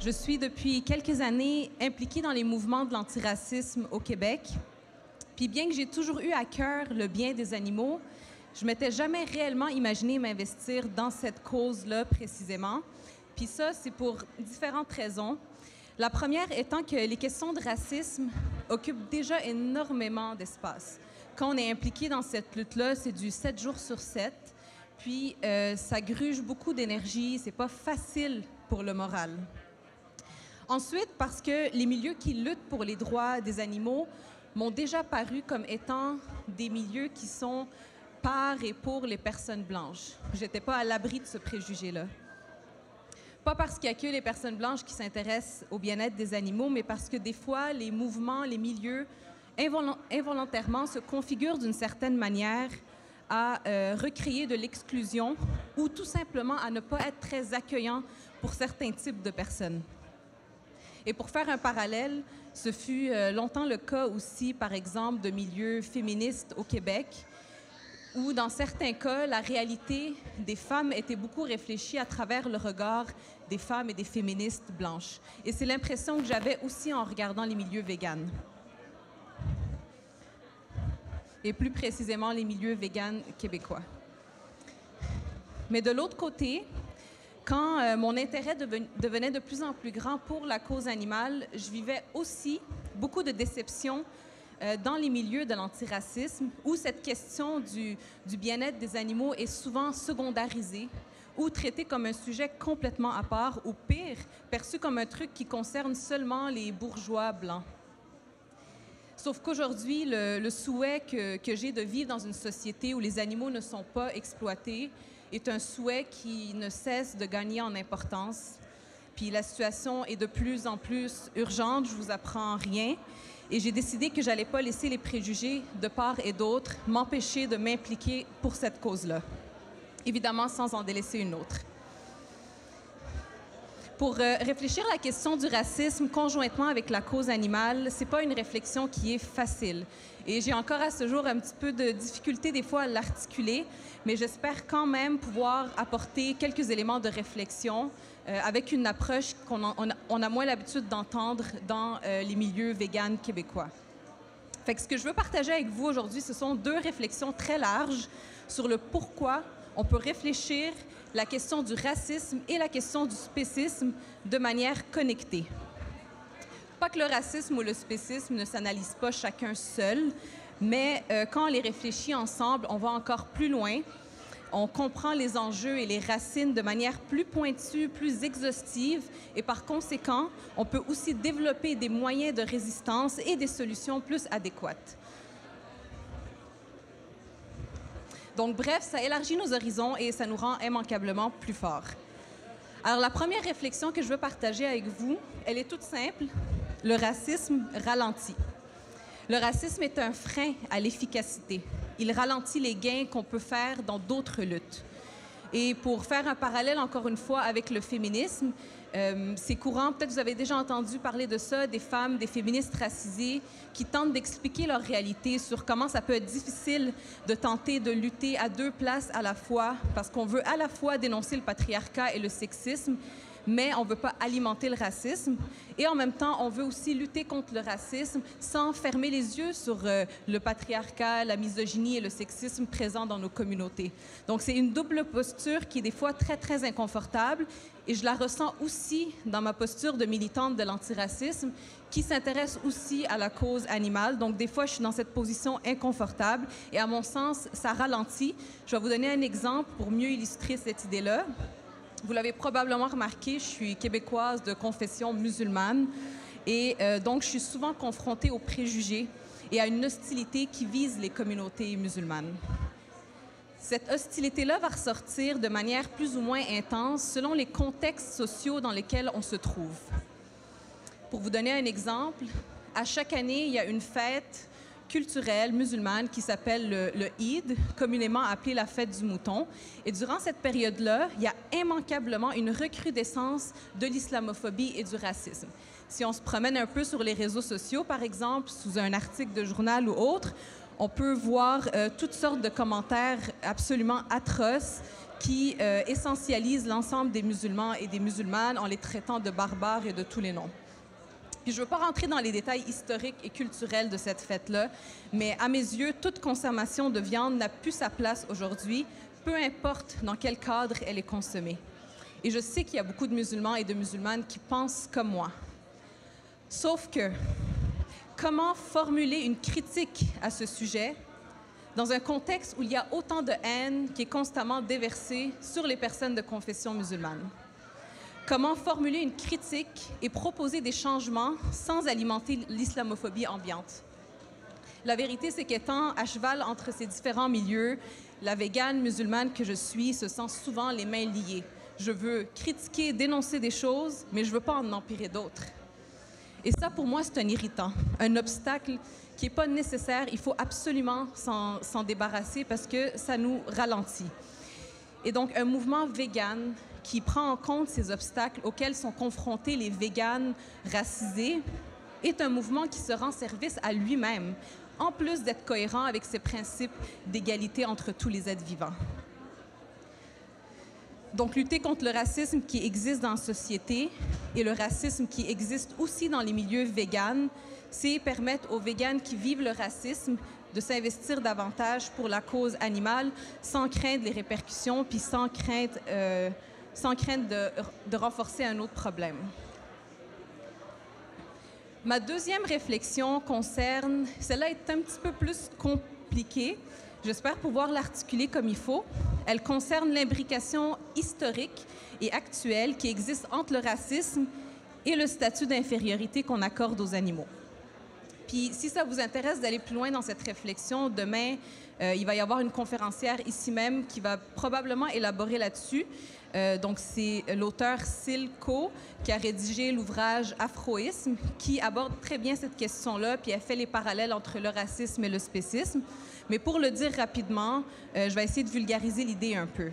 Je suis depuis quelques années impliquée dans les mouvements de l'antiracisme au Québec. Puis bien que j'ai toujours eu à cœur le bien des animaux, je m'étais jamais réellement imaginé m'investir dans cette cause-là précisément. Puis ça, c'est pour différentes raisons. La première étant que les questions de racisme occupent déjà énormément d'espace. Quand on est impliqué dans cette lutte-là, c'est du 7 jours sur 7. Puis ça gruge beaucoup d'énergie, c'est pas facile pour le moral. Ensuite, parce que les milieux qui luttent pour les droits des animaux m'ont déjà paru comme étant des milieux qui sont par et pour les personnes blanches. J'étais pas à l'abri de ce préjugé-là. Pas parce qu'il y a que les personnes blanches qui s'intéressent au bien-être des animaux, mais parce que des fois, les mouvements, les milieux, involontairement se configurent d'une certaine manière à recréer de l'exclusion ou tout simplement à ne pas être très accueillant pour certains types de personnes. Et pour faire un parallèle, ce fut longtemps le cas aussi, par exemple, de milieux féministes au Québec, où dans certains cas, la réalité des femmes était beaucoup réfléchie à travers le regard des femmes et des féministes blanches. Et c'est l'impression que j'avais aussi en regardant les milieux véganes. Et plus précisément, les milieux véganes québécois. Mais de l'autre côté, quand mon intérêt devenait de plus en plus grand pour la cause animale, je vivais aussi beaucoup de déception dans les milieux de l'antiracisme, où cette question du bien-être des animaux est souvent secondarisée ou traitée comme un sujet complètement à part, ou pire, perçu comme un truc qui concerne seulement les bourgeois blancs. Sauf qu'aujourd'hui, le souhait que j'ai de vivre dans une société où les animaux ne sont pas exploités est un souhait qui ne cesse de gagner en importance. Puis la situation est de plus en plus urgente, je vous apprends rien. Et j'ai décidé que j'allais pas laisser les préjugés de part et d'autre m'empêcher de m'impliquer pour cette cause-là. Évidemment, sans en délaisser une autre. Pour réfléchir à la question du racisme conjointement avec la cause animale, c'est pas une réflexion qui est facile. Et j'ai encore à ce jour un petit peu de difficulté des fois à l'articuler, mais j'espère quand même pouvoir apporter quelques éléments de réflexion avec une approche qu'on a moins l'habitude d'entendre dans les milieux véganes québécois. Fait que ce que je veux partager avec vous aujourd'hui, ce sont deux réflexions très larges sur le pourquoi on peut réfléchir la question du racisme et la question du spécisme de manière connectée. Pas que le racisme ou le spécisme ne s'analysent pas chacun seul, mais quand on les réfléchit ensemble, on va encore plus loin. On comprend les enjeux et les racines de manière plus pointue, plus exhaustive, et par conséquent, on peut aussi développer des moyens de résistance et des solutions plus adéquates. Donc, bref, ça élargit nos horizons et ça nous rend immanquablement plus forts. Alors, la première réflexion que je veux partager avec vous, elle est toute simple. Le racisme ralentit. Le racisme est un frein à l'efficacité. Il ralentit les gains qu'on peut faire dans d'autres luttes. Et pour faire un parallèle, encore une fois, avec le féminisme, c'est courant, peut-être vous avez déjà entendu parler de ça, des femmes, des féministes racisées qui tentent d'expliquer leur réalité sur comment ça peut être difficile de tenter de lutter à deux places à la fois, parce qu'on veut à la fois dénoncer le patriarcat et le sexisme, mais on ne veut pas alimenter le racisme. Et en même temps, on veut aussi lutter contre le racisme sans fermer les yeux sur le patriarcat, la misogynie et le sexisme présents dans nos communautés. Donc, c'est une double posture qui est des fois très, très inconfortable. Et je la ressens aussi dans ma posture de militante de l'antiracisme qui s'intéresse aussi à la cause animale. Donc, des fois, je suis dans cette position inconfortable. Et à mon sens, ça ralentit. Je vais vous donner un exemple pour mieux illustrer cette idée-là. Vous l'avez probablement remarqué, je suis québécoise de confession musulmane et donc je suis souvent confrontée aux préjugés et à une hostilité qui vise les communautés musulmanes. Cette hostilité-là va ressortir de manière plus ou moins intense selon les contextes sociaux dans lesquels on se trouve. Pour vous donner un exemple, à chaque année, il y a une fête culturelle musulmane qui s'appelle le Eid, communément appelée la fête du mouton. Et durant cette période-là, il y a immanquablement une recrudescence de l'islamophobie et du racisme. Si on se promène un peu sur les réseaux sociaux, par exemple, sous un article de journal ou autre, on peut voir toutes sortes de commentaires absolument atroces qui essentialisent l'ensemble des musulmans et des musulmanes en les traitant de barbares et de tous les noms. Puis je ne veux pas rentrer dans les détails historiques et culturels de cette fête-là, mais à mes yeux, toute consommation de viande n'a plus sa place aujourd'hui, peu importe dans quel cadre elle est consommée. Et je sais qu'il y a beaucoup de musulmans et de musulmanes qui pensent comme moi. Sauf que, comment formuler une critique à ce sujet dans un contexte où il y a autant de haine qui est constamment déversée sur les personnes de confession musulmane? Comment formuler une critique et proposer des changements sans alimenter l'islamophobie ambiante? La vérité, c'est qu'étant à cheval entre ces différents milieux, la végane musulmane que je suis se sent souvent les mains liées. Je veux critiquer, dénoncer des choses, mais je ne veux pas en empirer d'autres. Et ça, pour moi, c'est un irritant, un obstacle qui n'est pas nécessaire. Il faut absolument s'en débarrasser parce que ça nous ralentit. Et donc, un mouvement vegan qui prend en compte ces obstacles auxquels sont confrontés les véganes racisés est un mouvement qui se rend service à lui-même, en plus d'être cohérent avec ses principes d'égalité entre tous les êtres vivants. Donc, lutter contre le racisme qui existe dans la société et le racisme qui existe aussi dans les milieux véganes, c'est permettre aux véganes qui vivent le racisme de s'investir davantage pour la cause animale sans craindre les répercussions puis sans crainte de renforcer un autre problème. Ma deuxième réflexion concerne, celle-là est un petit peu plus compliquée, j'espère pouvoir l'articuler comme il faut. Elle concerne l'imbrication historique et actuelle qui existe entre le racisme et le statut d'infériorité qu'on accorde aux animaux. Puis, si ça vous intéresse d'aller plus loin dans cette réflexion, demain, il va y avoir une conférencière ici même qui va probablement élaborer là-dessus. Donc, c'est l'auteur Syl Ko qui a rédigé l'ouvrage Afroïsme, qui aborde très bien cette question-là, puis elle fait les parallèles entre le racisme et le spécisme. Mais pour le dire rapidement, je vais essayer de vulgariser l'idée un peu.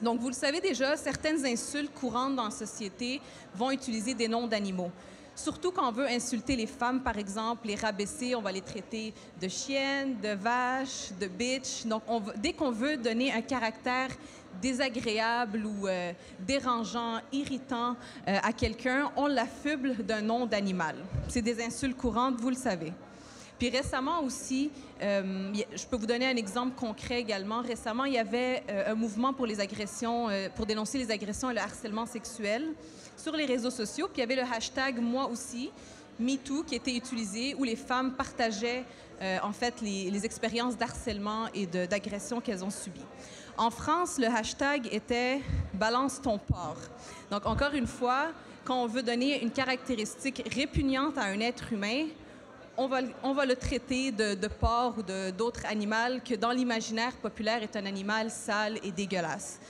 Donc, vous le savez déjà, certaines insultes courantes dans la société vont utiliser des noms d'animaux. Surtout quand on veut insulter les femmes, par exemple, les rabaisser, on va les traiter de chiennes, de vaches, de bitch. Donc, dès qu'on veut donner un caractère désagréable ou dérangeant, irritant à quelqu'un, on l'affuble d'un nom d'animal. C'est des insultes courantes, vous le savez. Puis récemment aussi, je peux vous donner un exemple concret également. Récemment, il y avait un mouvement pour les agressions, pour dénoncer les agressions et le harcèlement sexuel sur les réseaux sociaux. Puis il y avait le hashtag « Moi aussi », MeToo, qui était utilisé, où les femmes partageaient en fait les expériences d'harcèlement et d'agression qu'elles ont subies. En France, le hashtag était « Balance ton porc ». Donc encore une fois, quand on veut donner une caractéristique répugnante à un être humain, on va le traiter de porc ou d'autres animaux que dans l'imaginaire populaire est un animal sale et dégueulasse.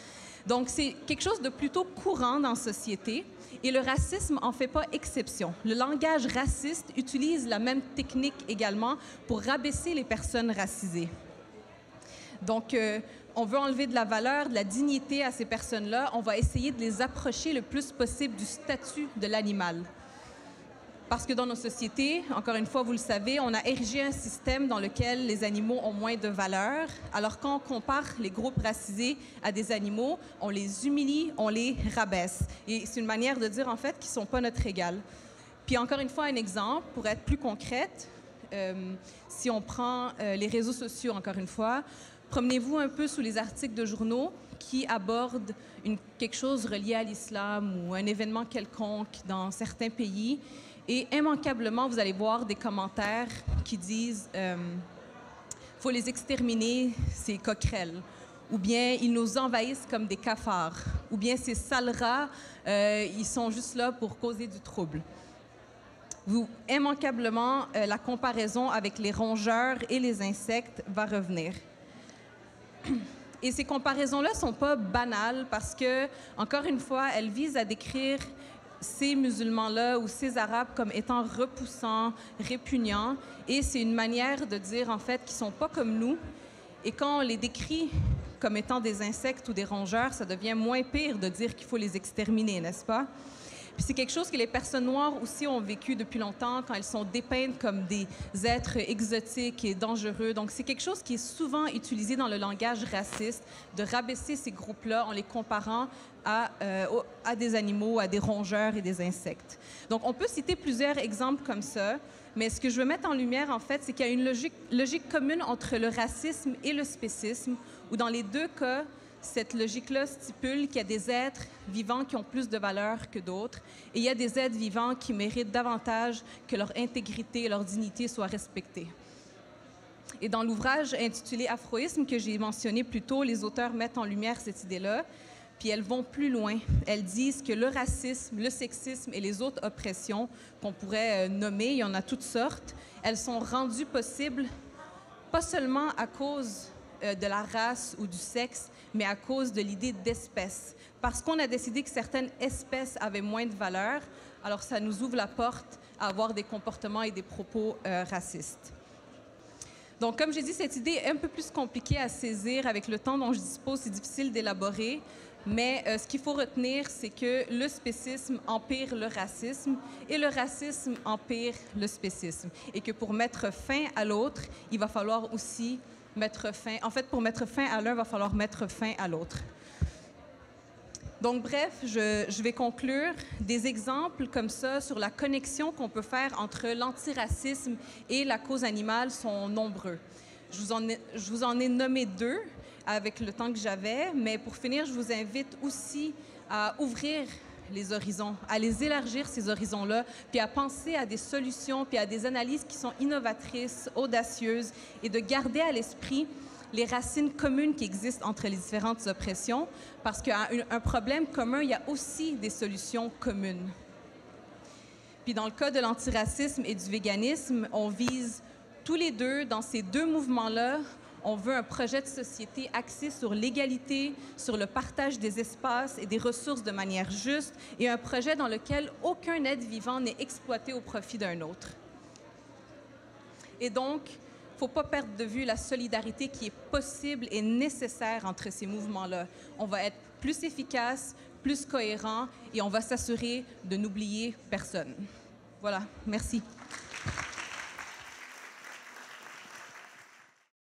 Donc, c'est quelque chose de plutôt courant dans la société et le racisme en fait pas exception. Le langage raciste utilise la même technique également pour rabaisser les personnes racisées. Donc, on veut enlever de la valeur, de la dignité à ces personnes-là. On va essayer de les approcher le plus possible du statut de l'animal. Parce que dans nos sociétés, encore une fois, vous le savez, on a érigé un système dans lequel les animaux ont moins de valeur. Alors, quand on compare les groupes racisés à des animaux, on les humilie, on les rabaisse. Et c'est une manière de dire, en fait, qu'ils ne sont pas notre égal. Puis, encore une fois, un exemple, pour être plus concrète, si on prend les réseaux sociaux, encore une fois, promenez-vous un peu sous les articles de journaux qui abordent quelque chose relié à l'islam ou un événement quelconque dans certains pays. Et immanquablement, vous allez voir des commentaires qui disent « faut les exterminer, ces coquerelles » ou bien « ils nous envahissent comme des cafards » ou bien « ces sales rats, ils sont juste là pour causer du trouble ». Immanquablement, la comparaison avec les rongeurs et les insectes va revenir. Et ces comparaisons-là ne sont pas banales parce que, encore une fois, elles visent à décrire ces musulmans-là ou ces Arabes comme étant repoussants, répugnants. Et c'est une manière de dire, en fait, qu'ils ne sont pas comme nous. Et quand on les décrit comme étant des insectes ou des rongeurs, ça devient moins pire de dire qu'il faut les exterminer, n'est-ce pas? Puis c'est quelque chose que les personnes noires aussi ont vécu depuis longtemps quand elles sont dépeintes comme des êtres exotiques et dangereux. Donc c'est quelque chose qui est souvent utilisé dans le langage raciste, de rabaisser ces groupes-là en les comparant à des animaux, à des rongeurs et des insectes. Donc on peut citer plusieurs exemples comme ça, mais ce que je veux mettre en lumière, en fait, c'est qu'il y a une logique commune entre le racisme et le spécisme, où dans les deux cas, cette logique-là stipule qu'il y a des êtres vivants qui ont plus de valeur que d'autres, et il y a des êtres vivants qui méritent davantage que leur intégrité et leur dignité soient respectées. Et dans l'ouvrage intitulé « Afroïsme » que j'ai mentionné plus tôt, les auteurs mettent en lumière cette idée-là, puis elles vont plus loin. Elles disent que le racisme, le sexisme et les autres oppressions qu'on pourrait nommer, il y en a toutes sortes, elles sont rendues possibles pas seulement à cause de la race ou du sexe, mais à cause de l'idée d'espèce. Parce qu'on a décidé que certaines espèces avaient moins de valeur, alors ça nous ouvre la porte à avoir des comportements et des propos racistes. Donc, comme j'ai dit, cette idée est un peu plus compliquée à saisir avec le temps dont je dispose, c'est difficile d'élaborer, mais ce qu'il faut retenir, c'est que le spécisme empire le racisme et le racisme empire le spécisme. Et que pour mettre fin à l'autre, il va falloir aussi mettre fin... En fait, pour mettre fin à l'un, il va falloir mettre fin à l'autre. Donc, bref, je vais conclure. Des exemples comme ça sur la connexion qu'on peut faire entre l'antiracisme et la cause animale sont nombreux. Je vous en ai nommé deux avec le temps que j'avais, mais pour finir, je vous invite aussi à ouvrir les horizons, à les élargir, ces horizons-là, puis à penser à des solutions, puis à des analyses qui sont innovatrices, audacieuses, et de garder à l'esprit les racines communes qui existent entre les différentes oppressions, parce qu'à un problème commun, il y a aussi des solutions communes. Puis dans le cas de l'antiracisme et du véganisme, on vise tous les deux, dans ces deux mouvements-là, on veut un projet de société axé sur l'égalité, sur le partage des espaces et des ressources de manière juste, et un projet dans lequel aucun être vivant n'est exploité au profit d'un autre. Et donc, il ne faut pas perdre de vue la solidarité qui est possible et nécessaire entre ces mouvements-là. On va être plus efficace, plus cohérent, et on va s'assurer de n'oublier personne. Voilà, merci.